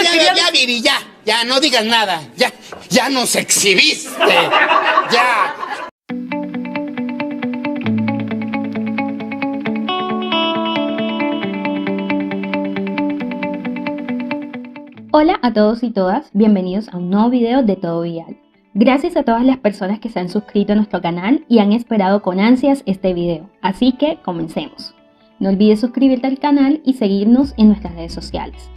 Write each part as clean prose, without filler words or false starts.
ya, Viri, ya, no digas nada. Ya nos exhibiste. Ya. Hola a todos y todas, bienvenidos a un nuevo video de Todo Vial. Gracias a todas las personas que se han suscrito a nuestro canal y han esperado con ansias este video, así que comencemos. No olvides suscribirte al canal y seguirnos en nuestras redes sociales.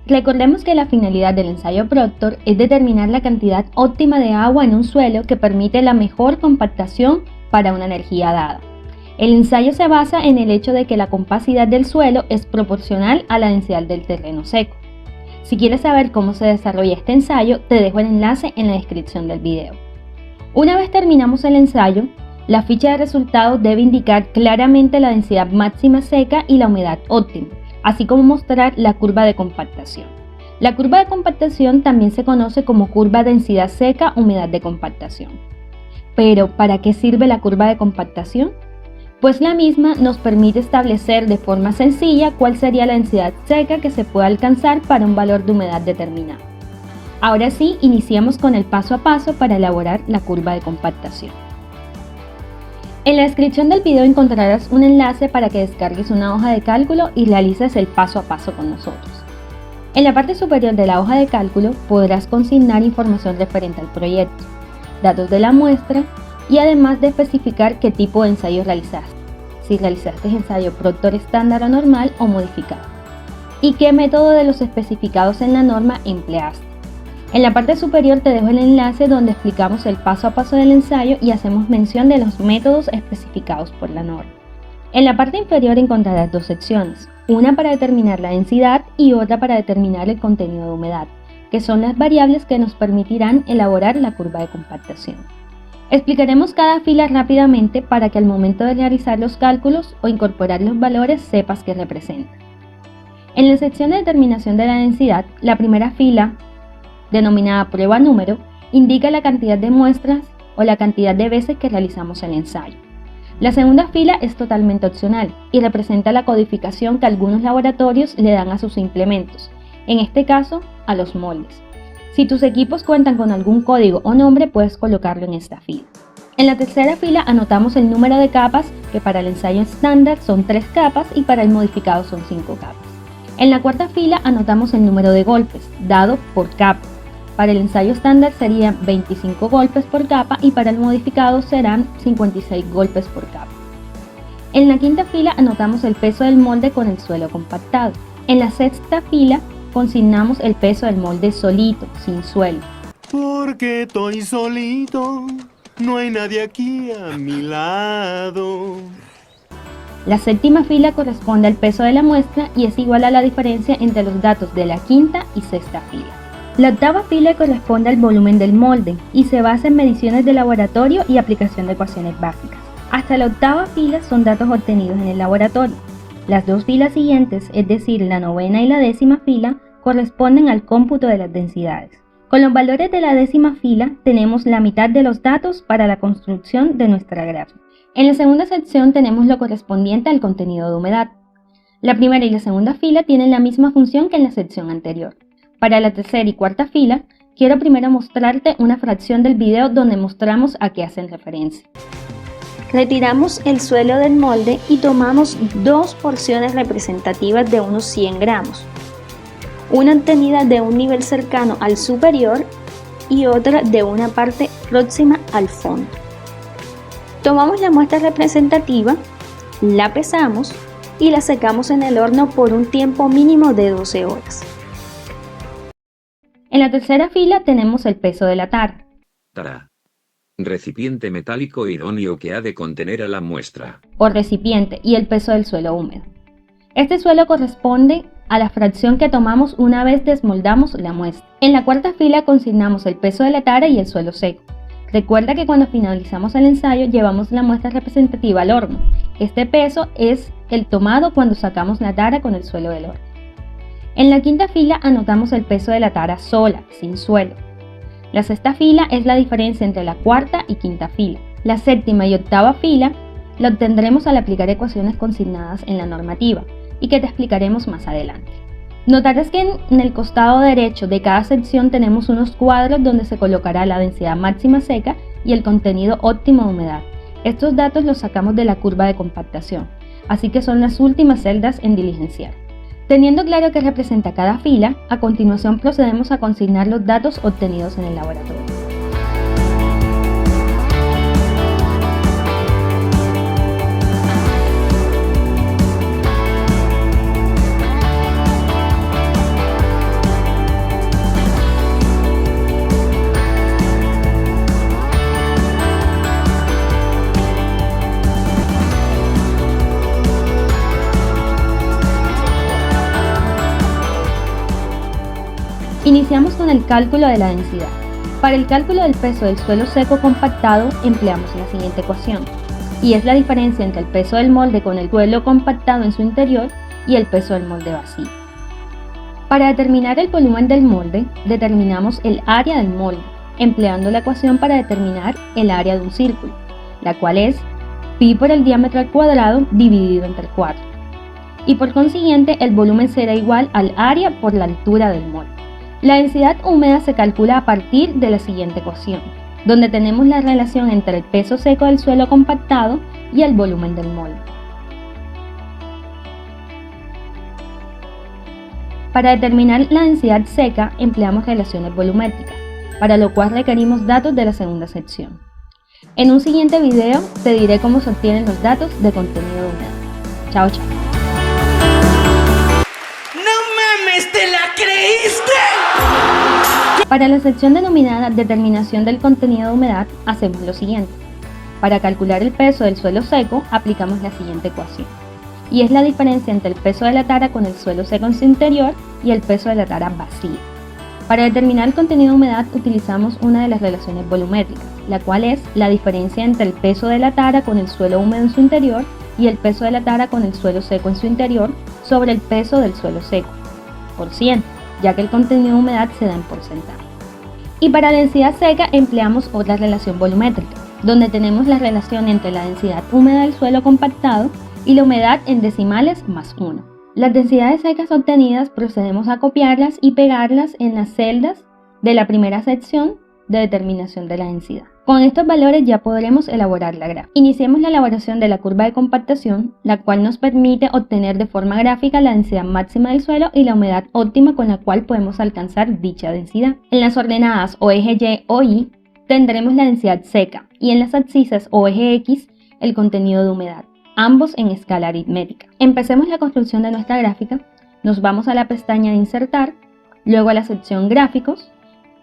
Recordemos que la finalidad del ensayo Proctor es determinar la cantidad óptima de agua en un suelo que permite la mejor compactación para una energía dada. El ensayo se basa en el hecho de que la compacidad del suelo es proporcional a la densidad del terreno seco. Si quieres saber cómo se desarrolla este ensayo, te dejo el enlace en la descripción del video. Una vez terminamos el ensayo, la ficha de resultados debe indicar claramente la densidad máxima seca y la humedad óptima, así como mostrar la curva de compactación. La curva de compactación también se conoce como curva densidad seca, humedad de compactación. Pero, ¿para qué sirve la curva de compactación? Pues la misma nos permite establecer de forma sencilla cuál sería la densidad seca que se puede alcanzar para un valor de humedad determinado. Ahora sí, iniciamos con el paso a paso para elaborar la curva de compactación. En la descripción del video encontrarás un enlace para que descargues una hoja de cálculo y realices el paso a paso con nosotros. En la parte superior de la hoja de cálculo podrás consignar información referente al proyecto, datos de la muestra y además de especificar qué tipo de ensayo realizaste, si realizaste ensayo Proctor estándar o normal o modificado, y qué método de los especificados en la norma empleaste. En la parte superior te dejo el enlace donde explicamos el paso a paso del ensayo y hacemos mención de los métodos especificados por la norma. En la parte inferior encontrarás dos secciones, una para determinar la densidad y otra para determinar el contenido de humedad, que son las variables que nos permitirán elaborar la curva de compactación. Explicaremos cada fila rápidamente para que al momento de realizar los cálculos o incorporar los valores sepas qué representan. En la sección de determinación de la densidad, la primera fila, denominada prueba número, indica la cantidad de muestras o la cantidad de veces que realizamos el ensayo. La segunda fila es totalmente opcional y representa la codificación que algunos laboratorios le dan a sus implementos, en este caso a los moldes. Si tus equipos cuentan con algún código o nombre, puedes colocarlo en esta fila. En la tercera fila anotamos el número de capas, que para el ensayo estándar son 3 capas y para el modificado son 5 capas. En la cuarta fila anotamos el número de golpes, dado por capa. Para el ensayo estándar serían 25 golpes por capa y para el modificado serán 56 golpes por capa. En la quinta fila anotamos el peso del molde con el suelo compactado. En la sexta fila consignamos el peso del molde solito, sin suelo. Porque estoy solito, no hay nadie aquí a mi lado. La séptima fila corresponde al peso de la muestra y es igual a la diferencia entre los datos de la quinta y sexta fila. La octava fila corresponde al volumen del molde y se basa en mediciones de laboratorio y aplicación de ecuaciones básicas. Hasta la octava fila son datos obtenidos en el laboratorio. Las dos filas siguientes, es decir, la novena y la décima fila, corresponden al cómputo de las densidades. Con los valores de la décima fila tenemos la mitad de los datos para la construcción de nuestra gráfica. En la segunda sección tenemos lo correspondiente al contenido de humedad. La primera y la segunda fila tienen la misma función que en la sección anterior. Para la tercera y cuarta fila, quiero primero mostrarte una fracción del video donde mostramos a qué hacen referencia. Retiramos el suelo del molde y tomamos dos porciones representativas de unos 100 gramos. Una obtenida de un nivel cercano al superior y otra de una parte próxima al fondo. Tomamos la muestra representativa, la pesamos y la secamos en el horno por un tiempo mínimo de 12 horas. En la tercera fila tenemos el peso de la tara. Tara. Recipiente metálico idóneo que ha de contener a la muestra. O recipiente y el peso del suelo húmedo. Este suelo corresponde a la fracción que tomamos una vez desmoldamos la muestra. En la cuarta fila consignamos el peso de la tara y el suelo seco. Recuerda que cuando finalizamos el ensayo llevamos la muestra representativa al horno. Este peso es el tomado cuando sacamos la tara con el suelo del horno. En la quinta fila anotamos el peso de la tara sola, sin suelo. La sexta fila es la diferencia entre la cuarta y quinta fila. La séptima y octava fila la obtendremos al aplicar ecuaciones consignadas en la normativa y que te explicaremos más adelante. Notarás que en el costado derecho de cada sección tenemos unos cuadros donde se colocará la densidad máxima seca y el contenido óptimo de humedad. Estos datos los sacamos de la curva de compactación, así que son las últimas celdas en diligenciar. Teniendo claro qué representa cada fila, a continuación procedemos a consignar los datos obtenidos en el laboratorio. Iniciamos con el cálculo de la densidad. Para el cálculo del peso del suelo seco compactado empleamos la siguiente ecuación, y es la diferencia entre el peso del molde con el suelo compactado en su interior y el peso del molde vacío. Para determinar el volumen del molde, determinamos el área del molde, empleando la ecuación para determinar el área de un círculo, la cual es pi por el diámetro al cuadrado dividido entre 4. Y por consiguiente el volumen será igual al área por la altura del molde. La densidad húmeda se calcula a partir de la siguiente ecuación, donde tenemos la relación entre el peso seco del suelo compactado y el volumen del molde. Para determinar la densidad seca empleamos relaciones volumétricas, para lo cual requerimos datos de la segunda sección. En un siguiente video te diré cómo se obtienen los datos de contenido de humedad. Chao, chao. ¿Te la creíste? Para la sección denominada determinación del contenido de humedad hacemos lo siguiente. Para calcular el peso del suelo seco aplicamos la siguiente ecuación, y es la diferencia entre el peso de la tara con el suelo seco en su interior y el peso de la tara vacía. Para determinar el contenido de humedad utilizamos una de las relaciones volumétricas, la cual es la diferencia entre el peso de la tara con el suelo húmedo en su interior y el peso de la tara con el suelo seco en su interior sobre el peso del suelo seco, por 100, ya que el contenido de humedad se da en porcentaje. Y para la densidad seca empleamos otra relación volumétrica, donde tenemos la relación entre la densidad húmeda del suelo compactado y la humedad en decimales más 1. Las densidades secas obtenidas procedemos a copiarlas y pegarlas en las celdas de la primera sección de determinación de la densidad. Con estos valores ya podremos elaborar la gráfica. Iniciemos la elaboración de la curva de compactación, la cual nos permite obtener de forma gráfica la densidad máxima del suelo y la humedad óptima con la cual podemos alcanzar dicha densidad. En las ordenadas o eje Y o Y tendremos la densidad seca y en las abscisas o eje X el contenido de humedad, ambos en escala aritmética. Empecemos la construcción de nuestra gráfica, nos vamos a la pestaña de insertar, luego a la sección gráficos,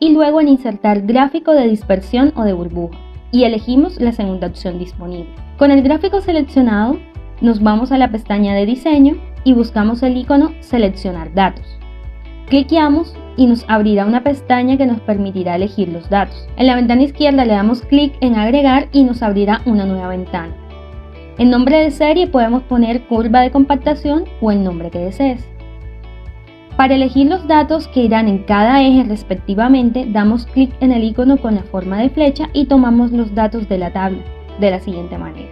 y luego en insertar gráfico de dispersión o de burbuja y elegimos la segunda opción disponible. Con el gráfico seleccionado nos vamos a la pestaña de diseño y buscamos el icono seleccionar datos. Cliqueamos y nos abrirá una pestaña que nos permitirá elegir los datos. En la ventana izquierda le damos clic en agregar y nos abrirá una nueva ventana. En nombre de serie podemos poner curva de compactación o el nombre que desees. Para elegir los datos que irán en cada eje respectivamente, damos clic en el icono con la forma de flecha y tomamos los datos de la tabla, de la siguiente manera.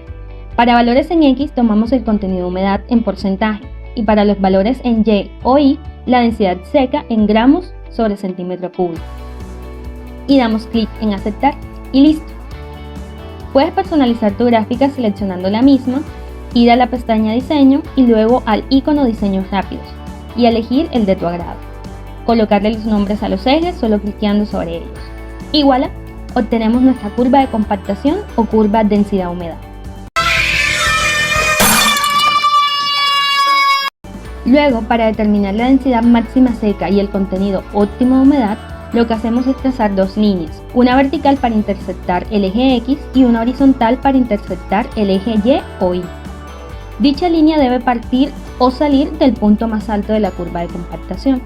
Para valores en X tomamos el contenido de humedad en porcentaje y para los valores en Y o Y, la densidad seca en gramos sobre centímetro cúbico. Y damos clic en aceptar y listo. Puedes personalizar tu gráfica seleccionando la misma, ir a la pestaña diseño y luego al icono diseños rápidos y elegir el de tu agrado. Colocarle los nombres a los ejes solo cliqueando sobre ellos. Y voilà, obtenemos nuestra curva de compactación o curva densidad-humedad. Luego, para determinar la densidad máxima seca y el contenido óptimo de humedad, lo que hacemos es trazar dos líneas, una vertical para intersectar el eje X y una horizontal para intersectar el eje Y o Y. Dicha línea debe partir o salir del punto más alto de la curva de compactación.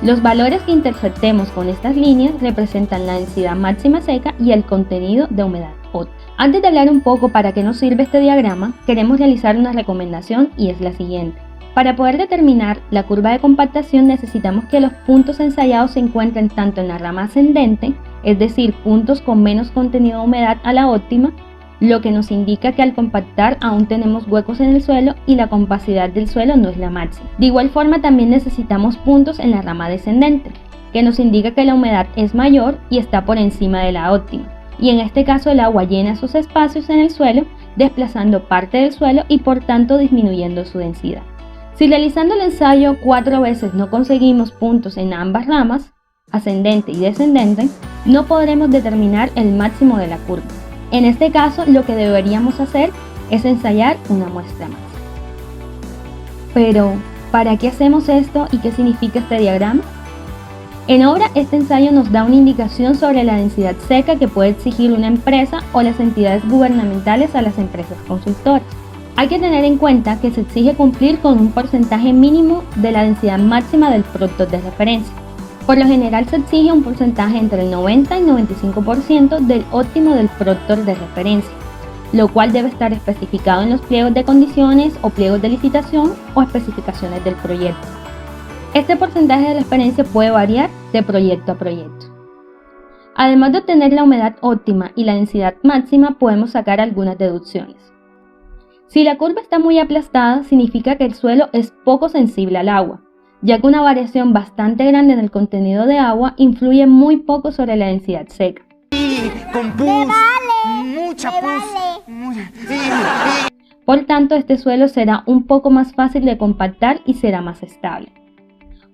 Los valores que intersectemos con estas líneas representan la densidad máxima seca y el contenido de humedad óptima. Antes de hablar un poco para qué nos sirve este diagrama, queremos realizar una recomendación y es la siguiente. Para poder determinar la curva de compactación necesitamos que los puntos ensayados se encuentren tanto en la rama ascendente, es decir, puntos con menos contenido de humedad a la óptima, lo que nos indica que al compactar aún tenemos huecos en el suelo y la compacidad del suelo no es la máxima. De igual forma también necesitamos puntos en la rama descendente, que nos indica que la humedad es mayor y está por encima de la óptima, y en este caso el agua llena esos espacios en el suelo, desplazando parte del suelo y por tanto disminuyendo su densidad. Si realizando el ensayo 4 veces no conseguimos puntos en ambas ramas, ascendente y descendente, no podremos determinar el máximo de la curva. En este caso, lo que deberíamos hacer es ensayar una muestra más. Pero, ¿para qué hacemos esto y qué significa este diagrama? En obra, este ensayo nos da una indicación sobre la densidad seca que puede exigir una empresa o las entidades gubernamentales a las empresas consultoras. Hay que tener en cuenta que se exige cumplir con un porcentaje mínimo de la densidad máxima del producto de referencia. Por lo general se exige un porcentaje entre el 90 y 95% del óptimo del producto de referencia, lo cual debe estar especificado en los pliegos de condiciones o pliegos de licitación o especificaciones del proyecto. Este porcentaje de referencia puede variar de proyecto a proyecto. Además de obtener la humedad óptima y la densidad máxima, podemos sacar algunas deducciones. Si la curva está muy aplastada, significa que el suelo es poco sensible al agua, ya que una variación bastante grande en el contenido de agua influye muy poco sobre la densidad seca. Con pus, mucha pus. Por tanto, este suelo será un poco más fácil de compactar y será más estable.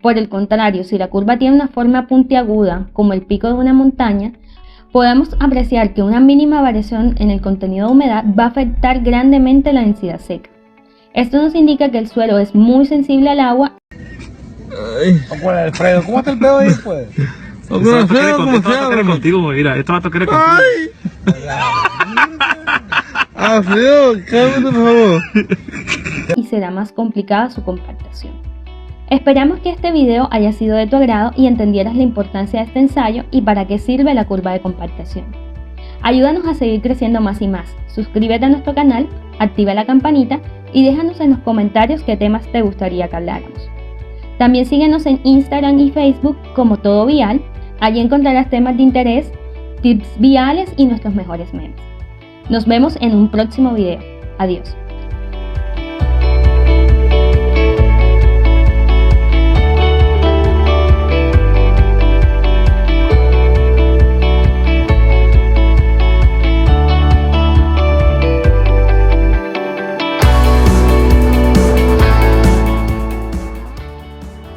Por el contrario, si la curva tiene una forma puntiaguda, como el pico de una montaña, podemos apreciar que una mínima variación en el contenido de humedad va a afectar grandemente la densidad seca. Esto nos indica que el suelo es muy sensible al agua. Pues Alfredo, ¿cómo está el pedo ahí, pues? Esto va a tocar contigo, mira, esto va a tocar contigo. Alfredo, cálmate, por favor. Y será más complicada su compactación. Esperamos que este video haya sido de tu agrado y entendieras la importancia de este ensayo y para qué sirve la curva de compactación. Ayúdanos a seguir creciendo más y más. Suscríbete a nuestro canal, activa la campanita y déjanos en los comentarios qué temas te gustaría que habláramos. También síguenos en Instagram y Facebook como Todo Vial. Allí encontrarás temas de interés, tips viales y nuestros mejores memes. Nos vemos en un próximo video. Adiós.